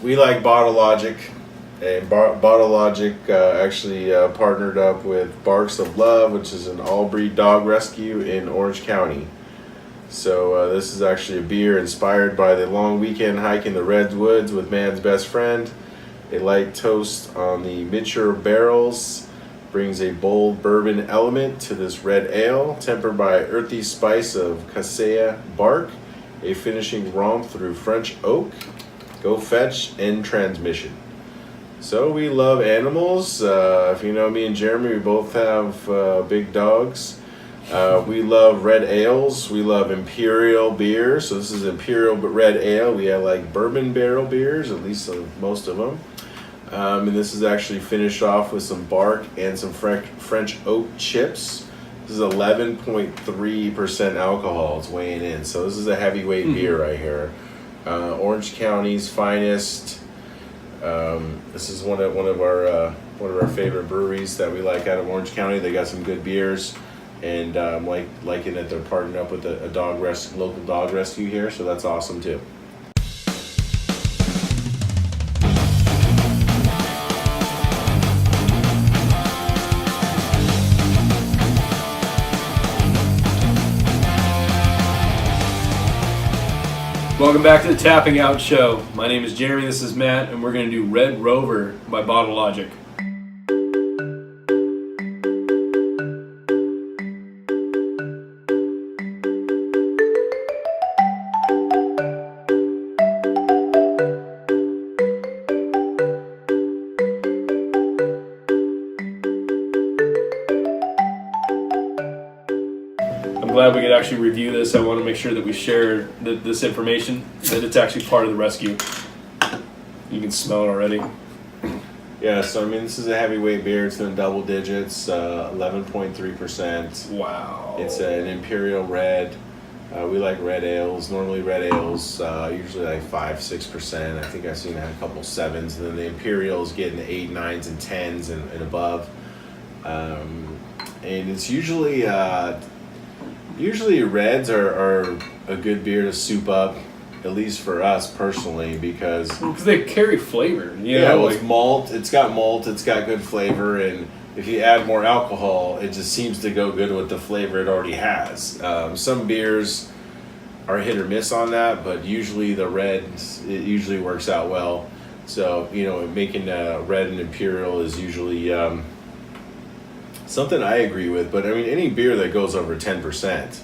we like Bottle Logic. And Bottle Logic actually partnered up with Barks of Love, which is an all-breed dog rescue in Orange County. So this is actually a beer inspired by the long weekend hike in the redwoods with man's best friend. A light toast on the mature barrels brings a bold bourbon element to this red ale, tempered by earthy spice of cassia bark, a finishing romp through French oak, go fetch, and transmission. So we love animals. If you know me and Jeremy, we both have big dogs. We love red ales. We love imperial beer. So this is imperial but red ale. We have like bourbon barrel beers, at least most of them. And this is actually finished off with some bark and some French oak chips. This is 11.3% alcohol. It's weighing in. So this is a heavyweight beer right here. Orange County's finest. This is one of our favorite breweries that we like out of Orange County. They got some good beers, and liking that they're partnering up with a local dog rescue here. So that's awesome too. Welcome back to the Tapping Out Show. My name is Jeremy, this is Matt, and we're going to do Red Rover by Bottle Logic. I'm glad we could actually review this. I want to make sure that we share this information, that it's actually part of the rescue. You can smell it already. Yeah, so I mean, this is a heavyweight beer. It's in double digits, 11.3%. Wow. It's an imperial red. We like red ales. Normally red ales usually like 5-6%. I think I've seen that a couple 7s, and then the imperials getting 8, 9s, and 10s and above. And it's usually reds are a good beer to soup up, at least for us personally, because they carry flavor. It's malt. It's got malt. It's got good flavor, and if you add more alcohol, it just seems to go good with the flavor it already has. Some beers are hit or miss on that, but usually the reds, it usually works out well. So making red and imperial is usually something I agree with. But I mean, any beer that goes over 10%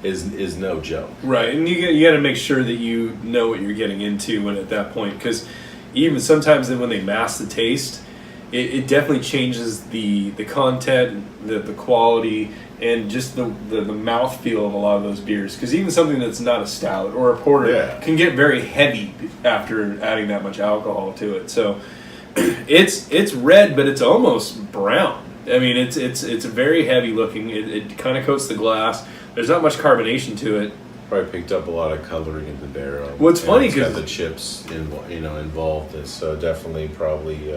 is no joke. Right, and you got to make sure that you know what you're getting into when at that point, because even sometimes then when they mask the taste, it definitely changes the content, the quality, and just the mouthfeel of a lot of those beers. Because even something that's not a stout or a porter can get very heavy after adding that much alcohol to it. So it's red, but it's almost brown. I mean, it's very heavy looking. It kind of coats the glass. There's not much carbonation to it. Probably picked up a lot of coloring in the barrel. What's funny because because the chips involved, so definitely probably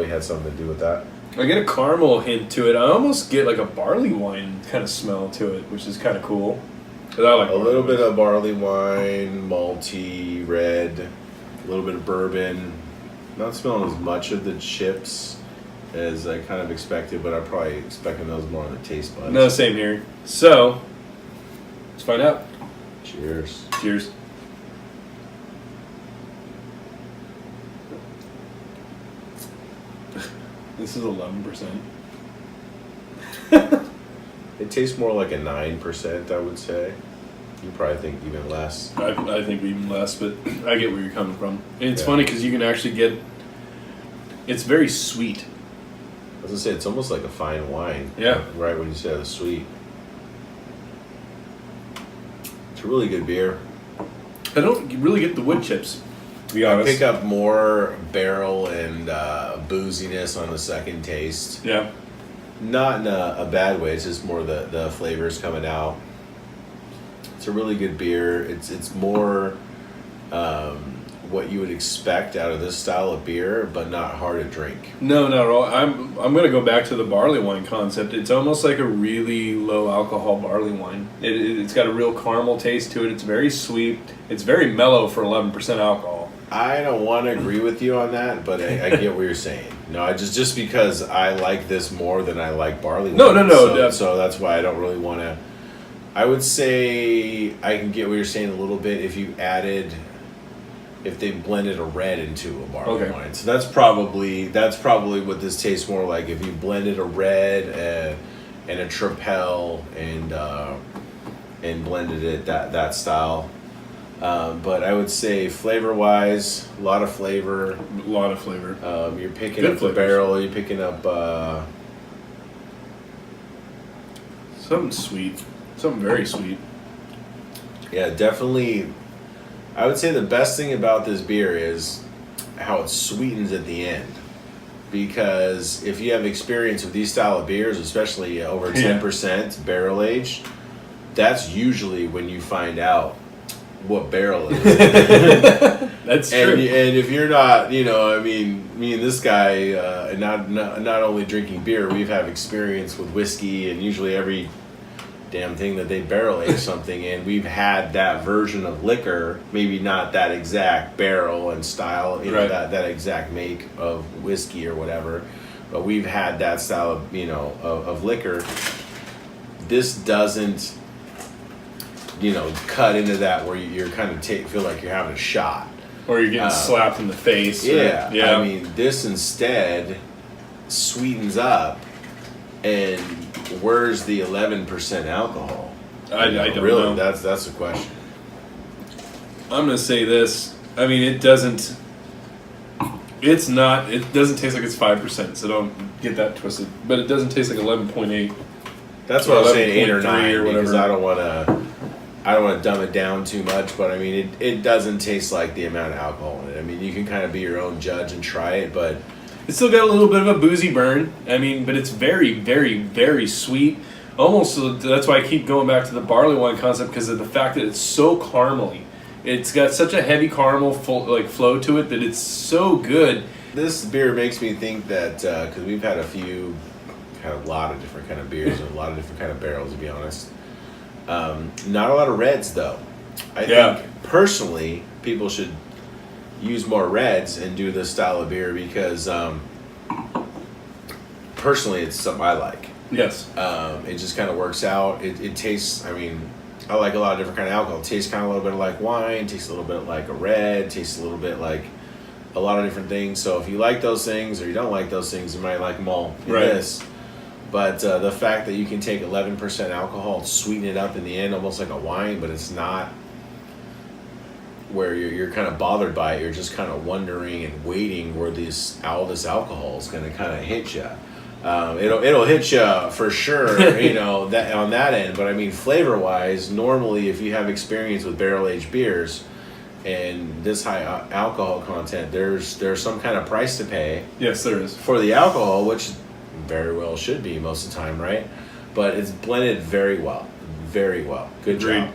had something to do with that. I get a caramel hint to it. I almost get like a barley wine kind of smell to it, which is kind of cool. 'Cause I like a little bit of barley wine, malty, red, a little bit of bourbon. Not smelling as much of the chips as I kind of expected, but I'm probably expecting those more on the taste buds. No, same here. So, let's find out. Cheers. Cheers. This is 11%. It tastes more like a 9%, I would say. You probably think even less. I think even less, but I get where you're coming from. And it's funny because you can actually get... It's very sweet. I was going to say, it's almost like a fine wine. Yeah. Right when you say the sweet. It's a really good beer. I don't really get the wood chips, to be honest. I pick up more barrel and booziness on the second taste. Yeah. Not in a bad way. It's just more the flavors coming out. It's a really good beer. It's more what you would expect out of this style of beer, but not hard to drink. No, not at all. I'm going to go back to the barley wine concept. It's almost like a really low alcohol barley wine. It's got a real caramel taste to it. It's very sweet. It's very mellow for 11% alcohol. I don't want to agree with you on that, but I get what you're saying. No, I just because I like this more than I like barley wine. No. So that's why I don't really want to. I would say I can get what you're saying a little bit if they blended a red into a barley wine. So that's probably what this tastes more like. If you blended a red and a Tripel and blended it that style. But I would say flavor-wise, a lot of flavor. You're picking up the barrel. You're picking up something sweet, something very sweet. Yeah, definitely. I would say the best thing about this beer is how it sweetens at the end. Because if you have experience with these style of beers, especially over 10% barrel aged, that's usually when you find out what barrel it is. That's true. And if you're not, me and this guy, not only drinking beer, we've had experience with whiskey and usually every damn thing that they barrel age something in. We've had that version of liquor, maybe not that exact barrel and style, that exact make of whiskey or whatever, but we've had that style of, of liquor. This doesn't cut into that where you're kind of feel like you're having a shot. Or you're getting slapped in the face. Yeah. I mean, this instead sweetens up, and where's the 11% alcohol? I don't really, know. That's the question. I'm going to say this. I mean, it doesn't taste like it's 5%, so don't get that twisted. But it doesn't taste like 11.8. That's what I was saying, 8 or 9, or whatever. because I don't want to dumb it down too much, but I mean, it doesn't taste like the amount of alcohol in it. I mean, you can kind of be your own judge and try it, but it's still got a little bit of a boozy burn. I mean, but it's very, very, very sweet. Almost, that's why I keep going back to the barley wine concept, because of the fact that it's so caramely. It's got such a heavy caramel flow to it that it's so good. This beer makes me think that, because we've had a lot of different kind of beers and a lot of different kind of barrels, to be honest. Not a lot of reds, though. I think, personally, people should use more reds and do this style of beer because, personally, it's something I like. Yes. It just kind of works out. It tastes, I mean, I like a lot of different kind of alcohol. It tastes kind of a little bit like wine, tastes a little bit like a red, tastes a little bit like a lot of different things. So if you like those things or you don't like those things, you might like them all in this. But the fact that you can take 11% alcohol and sweeten it up in the end, almost like a wine, but it's not where you're kind of bothered by it. You're just kind of wondering and waiting where all this alcohol is going to kind of hit you. It'll hit you for sure, that on that end. But I mean, flavor wise, normally if you have experience with barrel aged beers and this high alcohol content, there's some kind of price to pay. Yes, there is for the alcohol, which very well should be most of the time, right? But it's blended very well, very well. Good job.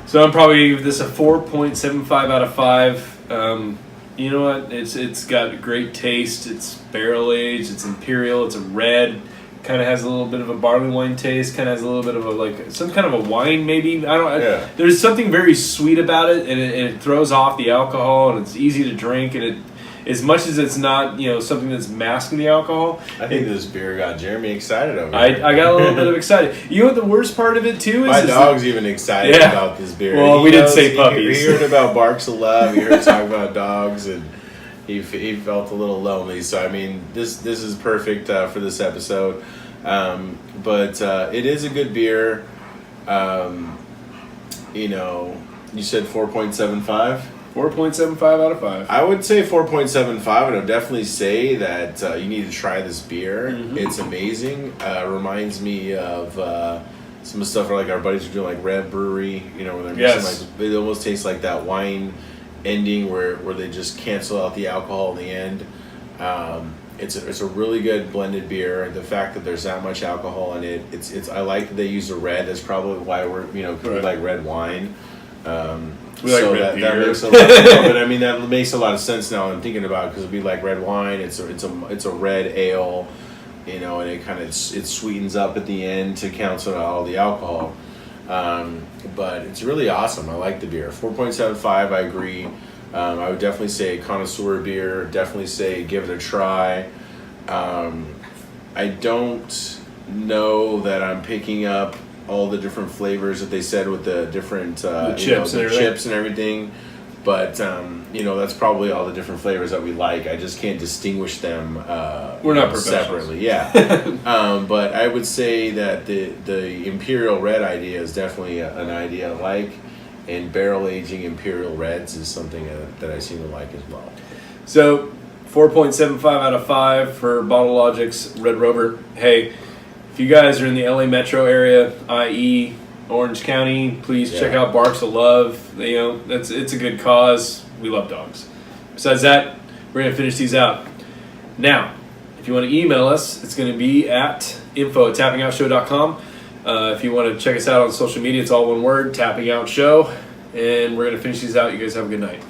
So I'm probably give this a 4.75 out of 5. You know what? It's got a great taste. It's barrel aged. It's imperial. It's a red. Kind of has a little bit of a barley wine taste. Kind of has a little bit of some kind of a wine maybe. There's something very sweet about it, and it throws off the alcohol, and it's easy to drink, and it. As much as it's not, something that's masking the alcohol. I think this beer got Jeremy excited over it. I got a little bit of excited. You know what the worst part of it, too, is? My dog's even excited about this beer. Well, we did say puppies. He heard about Barks of Love. He heard talk about dogs, and he felt a little lonely. So, I mean, this is perfect for this episode. But it is a good beer. You said 4.75? 4.75 out of 5. I would say 4.75, and I would definitely say that you need to try this beer. Mm-hmm. It's amazing. Reminds me of some of the stuff like our buddies are doing, like Red Brewery. Where they're mixing, it almost tastes like that wine ending where they just cancel out the alcohol in the end. It's a really good blended beer. The fact that there's that much alcohol in it, it's I like that they use a red. That's probably why we're we like red wine. We like red beer. That makes a lot, but I mean that makes a lot of sense now. I'm thinking about it because we like red wine. It's a red ale, and it kind of it sweetens up at the end to cancel out all the alcohol. But it's really awesome. I like the beer. 4.75. I agree. I would definitely say connoisseur beer. Definitely say give it a try. I don't know that I'm picking up all the different flavors that they said with the different chips and everything. But that's probably all the different flavors that we like. I just can't distinguish them. We're not professionals. Separately. Yeah. But I would say that the Imperial Red idea is definitely an idea I like, and barrel aging Imperial Reds is something that I seem to like as well. So 4.75 out of 5 for Bottle Logic's Red Rover. Hey, if you guys are in the LA metro area, i.e. Orange County, please check out Barks of Love. It's a good cause. We love dogs. Besides that, we're going to finish these out. Now, if you want to email us, it's going to be at info@tappingoutshow.com. If you want to check us out on social media, it's all one word, Tapping Out Show. And we're going to finish these out. You guys have a good night.